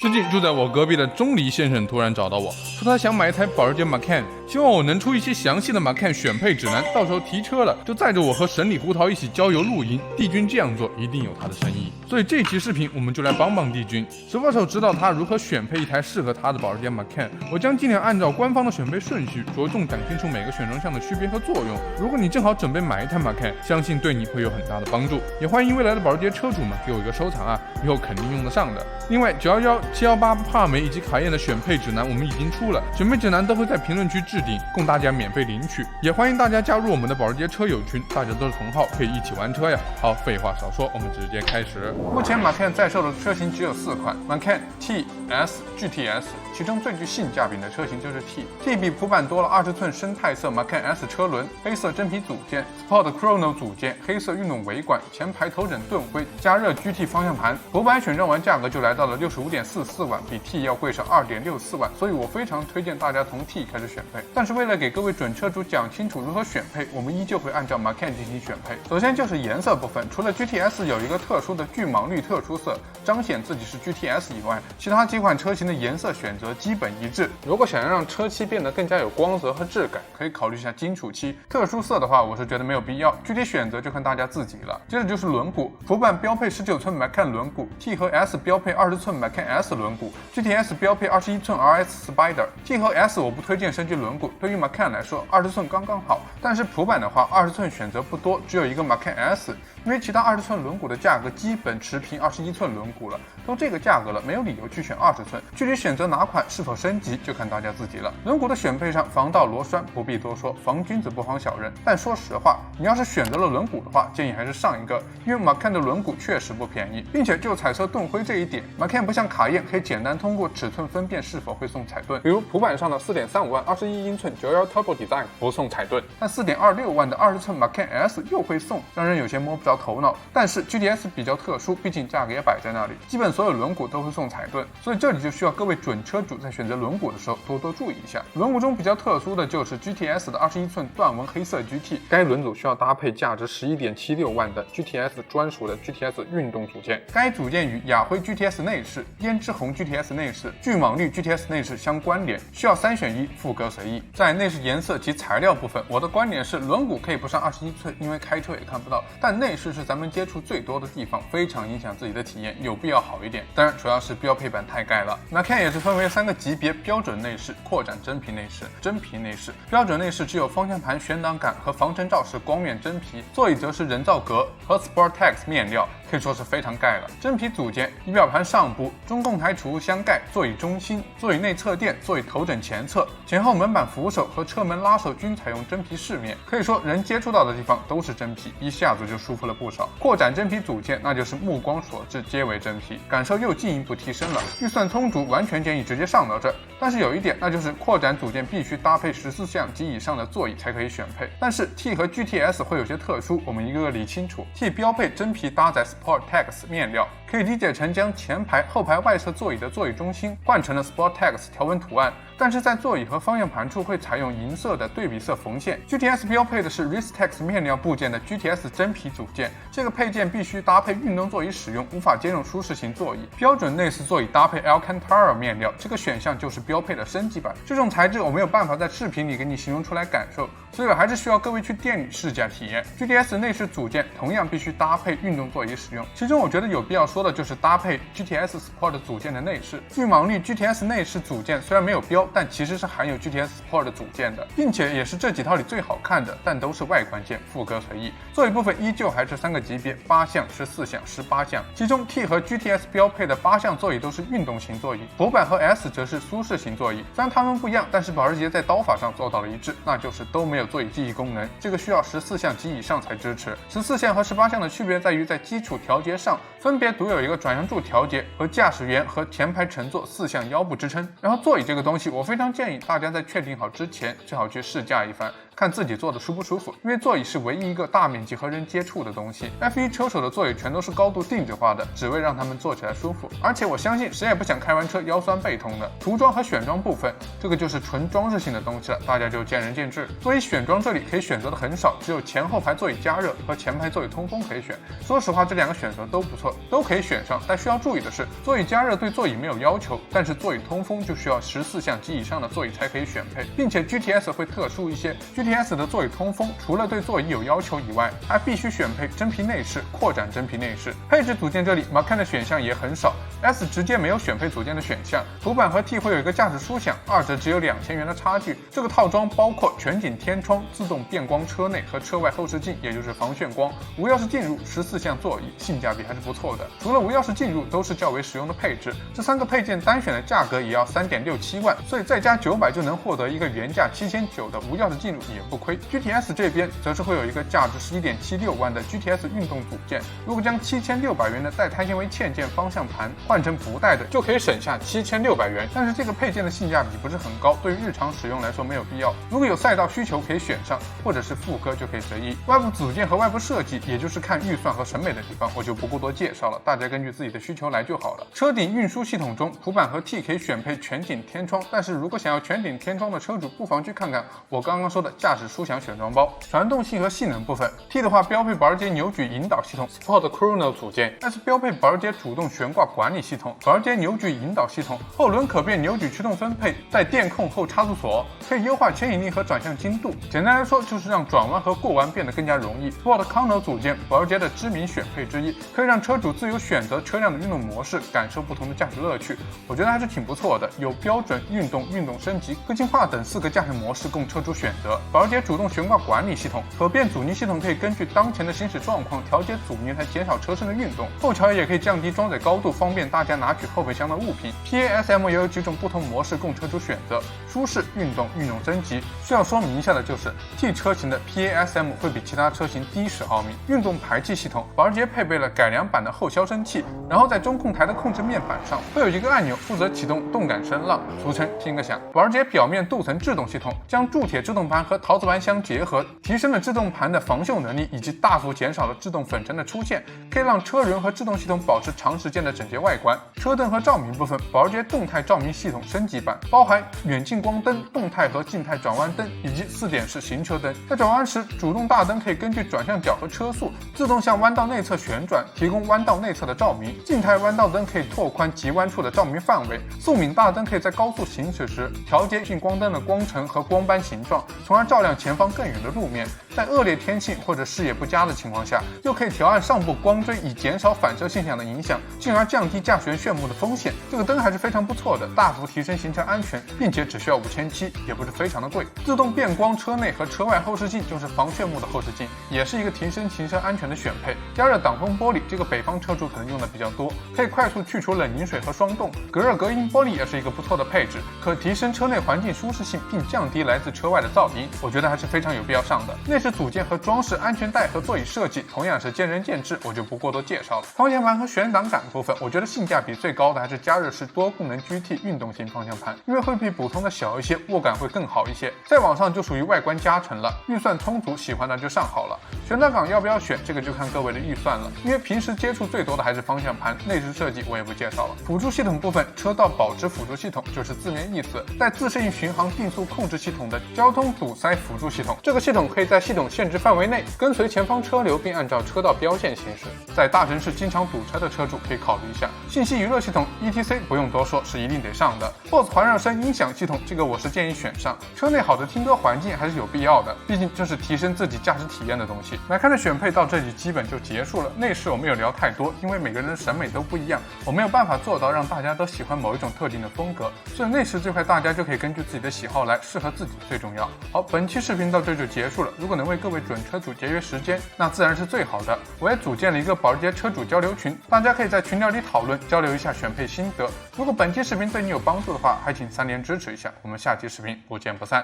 最近住在我隔壁的钟离先生突然找到我说他想买一台保时捷 Macan， 希望我能出一些详细的 Macan 选配指南，到时候提车了就载着我和神里胡桃一起郊游露营。帝君这样做一定有他的深意，所以这期视频我们就来帮帮帝君，手把手指导他如何选配一台适合他的保时捷 Macan。 我将尽量按照官方的选配顺序，着重展现出每个选装项的区别和作用。如果你正好准备买一台 Macan， 相信对你会有很大的帮助。也欢迎未来的保时捷车主们给我一个收藏啊，以后肯定用得上的。另外911、718、帕梅以及卡宴的选配指南我们已经出了，选配指南都会在评论区置顶，供大家免费领取。也欢迎大家加入我们的保时捷车友群，大家都是同好，可以一起玩车呀。好，废话少说，我们直接开始。目前 Macan 在售的车型只有4款 ，Macan T、S、GTS， 其中最具性价比的车型就是 T 比普版多了20寸深钛色 Macan S 车轮，黑色真皮组件 Sport Chrono 组件，黑色运动尾管，前排头枕盾徽，加热 GT 方向盘。普版选装完价格就来到了65.44万，比 T 要贵上2.64万，所以我非常推荐大家从 T 开始选配。但是为了给各位准车主讲清楚如何选配，我们依旧会按照 Macan 进行选配。首先就是颜色部分，除了 GTS 有一个特殊的巨蟒绿特殊色，彰显自己是 GTS 以外，其他几款车型的颜色选择基本一致。如果想要让车漆变得更加有光泽和质感，可以考虑一下金属漆。特殊色的话，我是觉得没有必要，具体选择就看大家自己了。接着就是轮毂，普版标配19寸 Macan 轮毂 ，T 和 S 标配20寸 Macan S 轮毂 ，GTS 标配21寸 RS Spider。T 和 S 我不推荐升级轮毂，对于 Macan 来说20寸刚刚好，但是普版的话20寸选择不多，只有一个 Macan S。因为其他20寸轮毂的价格基本持平21寸轮毂了，都这个价格了，没有理由去选20寸。具体选择哪款是否升级，就看大家自己了。轮毂的选配上，防盗螺栓不必多说，防君子不防小人。但说实话，你要是选择了轮毂的话，建议还是上一个，因为 Macan 的轮毂确实不便宜，并且就彩色盾徽这一点 ，Macan 不像卡宴可以简单通过尺寸分辨是否会送彩盾，比如普版上的4.35万21英寸911 Turbo Design 不送彩盾，但4.26万的20寸 Macan S 又会送，让人有些摸不着头脑。但是 GTS 比较特殊，毕竟价格也摆在那里，基本所有轮毂都会送彩盾，所以这里就需要各位准车主在选择轮毂的时候多多注意一下。轮毂中比较特殊的就是 GTS 的21寸断纹黑色 GT， 该轮组需要搭配价值11.76万的 GTS 专属的 GTS 运动组件，该组件与雅辉 GTS 内饰、胭脂红 GTS 内饰、巨蟒绿 GTS 内饰相关联，需要3选1，副歌随意。在内饰颜色及材料部分，我的观点是轮毂可以不上21寸，因为开车也看不到，但内饰是咱们接触最多的地方，非常影响自己的体验，有必要好一点。当然主要是标配版太盖了。Macan 也是分为3个级别，标准内饰、扩展真皮内饰、真皮内饰。标准内饰只有方向盘悬挡杆和防尘罩式光面真皮，座椅则是人造革和 Sportex 面料，可以说是非常盖了。真皮组件，仪表盘上部、中控台储物箱盖、座椅中心、座椅内侧垫、座椅头枕前侧、前后门板扶手和车门拉手均采用真皮饰面，可以说人接触到的地方都是真皮，一下子就舒服了不少。扩展真皮组件那就是目光所至皆为真皮，感受又进一步提升了。预算充足，完全建议直接上到这。但是有一点，那就是扩展组件必须搭配14项及以上的座椅才可以选配。但是 T 和 GTS 会有些特殊，我们一个个理清楚。T 标配真皮搭载 Sportex 面料，可以理解成将前排、后排外侧座椅的座椅中心换成了 Sportex 条纹图案，但是在座椅和方向盘处会采用银色的对比色缝线。GTS 标配的是 Ristex 面料部件的 GTS 真皮组件，这个配件必须搭配运动座椅使用，无法兼容舒适型座椅。标准内饰座椅搭配 Alcantara 面料，这个选项就是标配的升级版。这种材质我没有办法在视频里给你形容出来感受，所以我还是需要各位去店里试驾体验。GTS 内饰组件同样必须搭配运动座椅使用，其中我觉得有必要说的就是搭配 GTS Sport 组件的内饰。巨蟒绿 GTS 内饰组件虽然没有标，但其实是含有 GTS Sport 组件的，并且也是这几套里最好看的，但都是外观件，副歌随意。座椅部分依旧还是3个级别，8项、14项、18项，其中 T 和 GTS 标配的8项座椅都是运动型座椅，普版和 S 则是舒适型座椅。虽然它们不一样，但是保时捷在刀法上做到了一致，那就是都没有座椅记忆功能，这个需要14项及以上才支持。14项和18项的区别在于在基础调节上，分别独有一个转向柱调节和驾驶员和前排乘坐4项腰部支撑。然后座椅这个东西，我非常建议大家在确定好之前最好去试驾一番，看自己坐的舒不舒服，因为座椅是唯一一个大面积和人接触的东西。F1 车手的座椅全都是高度定制化的，只为让他们坐起来舒服。而且我相信谁也不想开完车腰酸背痛的。涂装和选装部分，这个就是纯装饰性的东西了，大家就见仁见智。座椅选装这里可以选择的很少，只有前后排座椅加热和前排座椅通风可以选。说实话，这两个选择都不错，都可以选上。但需要注意的是，座椅加热对座椅没有要求，但是座椅通风就需要14项及以上的座椅才可以选配，并且 GTS 会特殊一些。GTS 的座椅通风除了对座椅有要求以外，还必须选配真皮内饰、扩展真皮内饰。配置组件这里 Macan 的选项也很少 ，S 直接没有选配组件的选项。图板和 T 会有一个驾驶书享，二者只有2000元的差距。这个套装包括全景天窗、自动变光车内和车外后视镜，也就是防眩光，无钥匙进入，14项座椅，性价比还是不错的。除了无钥匙进入，都是较为实用的配置。这3个配件单选的价格也要3.67万，所以再加900就能获得一个原价7900的无钥匙进入也不亏。GTS 这边则是会有一个价值11.76万的 GTS 运动组件，如果将7600元的带碳纤维嵌件方向盘换成不带的，就可以省下7600元。但是这个配件的性价比不是很高，对于日常使用来说没有必要。如果有赛道需求可以选上，或者是副歌就可以随意。外部组件和外部设计，也就是看预算和审美的地方，我就不过多介绍了，大家根据自己的需求来就好了。车顶运输系统中，图板和 T 可以选配全景天窗，但是如果想要全景天窗的车主，不妨去看看我刚刚说的驾驶舒享选装包。传动性和性能部分 ，T 的话标配保时捷扭矩引导系统 Sport Chrono 组件 ，S 标配保时捷主动悬挂管理系统、保时捷扭矩引导系统、后轮可变扭矩驱动分配，带电控后差速锁，可以优化牵引力和转向精度。简单来说，就是让转弯和过弯变得更加容易。Sport Chrono 组件，保时捷的知名选配之一，可以让车主自由选择车辆的运动模式，感受不同的驾驶乐趣。我觉得还是挺不错的，有标准、运动、运动升级、个性化等4个驾驶模式供车主选择。保时捷主动悬挂管理系统，可变阻尼系统可以根据当前的行驶状况调节阻尼来减少车身的运动，后桥也可以降低装载高度，方便大家拿取后备箱的物品。PASM 也有几种不同模式供车主选择，舒适、运动、运动升级。需要说明一下的就是 T 车型的 PASM 会比其他车型低10毫米。运动排气系统，保时捷配备了改良版的后消声器，然后在中控台的控制面板上会有一个按钮负责启动动感声浪，俗称听个响。保时捷表面镀层制动系统将铸铁制动盘和陶瓷盘相结合，提升了制动盘的防锈能力，以及大幅减少了制动粉尘的出现，可以让车轮和制动系统保持长时间的整洁外观。车灯和照明部分，保时捷动态照明系统升级版包含远近光灯、动态和静态转弯灯以及4点式行车灯。在转弯时，主动大灯可以根据转向角和车速自动向弯道内侧旋转，提供弯道内侧的照明。静态弯道灯可以拓宽急弯处的照明范围。速敏大灯可以在高速行驶时调节近光灯的光程和光斑形状，从而照亮前方更远的路面。在恶劣天气或者视野不佳的情况下，又可以调暗上部光锥，以减少反射现象的影响，进而降低驾驶员炫目的风险。这个灯还是非常不错的，大幅提升行车安全，并且只需要5700，也不是非常的贵。自动变光车内和车外后视镜就是防眩目的后视镜，也是一个提升行车安全的选配。加热挡风玻璃，这个北方车主可能用的比较多，可以快速去除冷凝水和霜冻。隔热隔音玻璃也是一个不错的配置，可提升车内环境舒适性，并降低来自车外的噪音，我觉得还是非常有必要上的。内饰组件和装饰、安全带和座椅设计同样是见仁见智，我就不过多介绍了。方向盘和悬挡杆部分，我觉得性价比最高的还是加热式多功能 GT 运动型方向盘，因为会比普通的小一些，握感会更好一些。再往上就属于外观加成了，预算充足，喜欢的就上好了。悬挡杆要不要选，这个就看各位的预算了，因为平时接触最多的还是方向盘，内饰设计我也不介绍了。辅助系统部分，车道保持辅助系统就是字面意思，带自适应巡航定速控制系统的交通堵塞辅助系统，这个系统可以在系统限制范围内跟随前方车流，并按照车道标线行驶。在大城市经常堵车的车主可以考虑一下。信息娱乐系统 ETC 不用多说，是一定得上的。BOSE 环绕声音响系统，这个我是建议选上。车内好的听歌环境还是有必要的，毕竟这是提升自己驾驶体验的东西。来看的选配到这里基本就结束了。内饰我没有聊太多，因为每个人的审美都不一样，我没有办法做到让大家都喜欢某一种特定的风格，所以内饰这块大家就可以根据自己的喜好来，适合自己最重要。好，本期视频到这就结束了。如果能为各位准车主节约时间，那自然是最好的。我也组建了一个保时捷车主交流群，大家可以在群聊里讨论，交流一下选配心得。如果本期视频对你有帮助的话，还请3连支持一下。我们下期视频不见不散。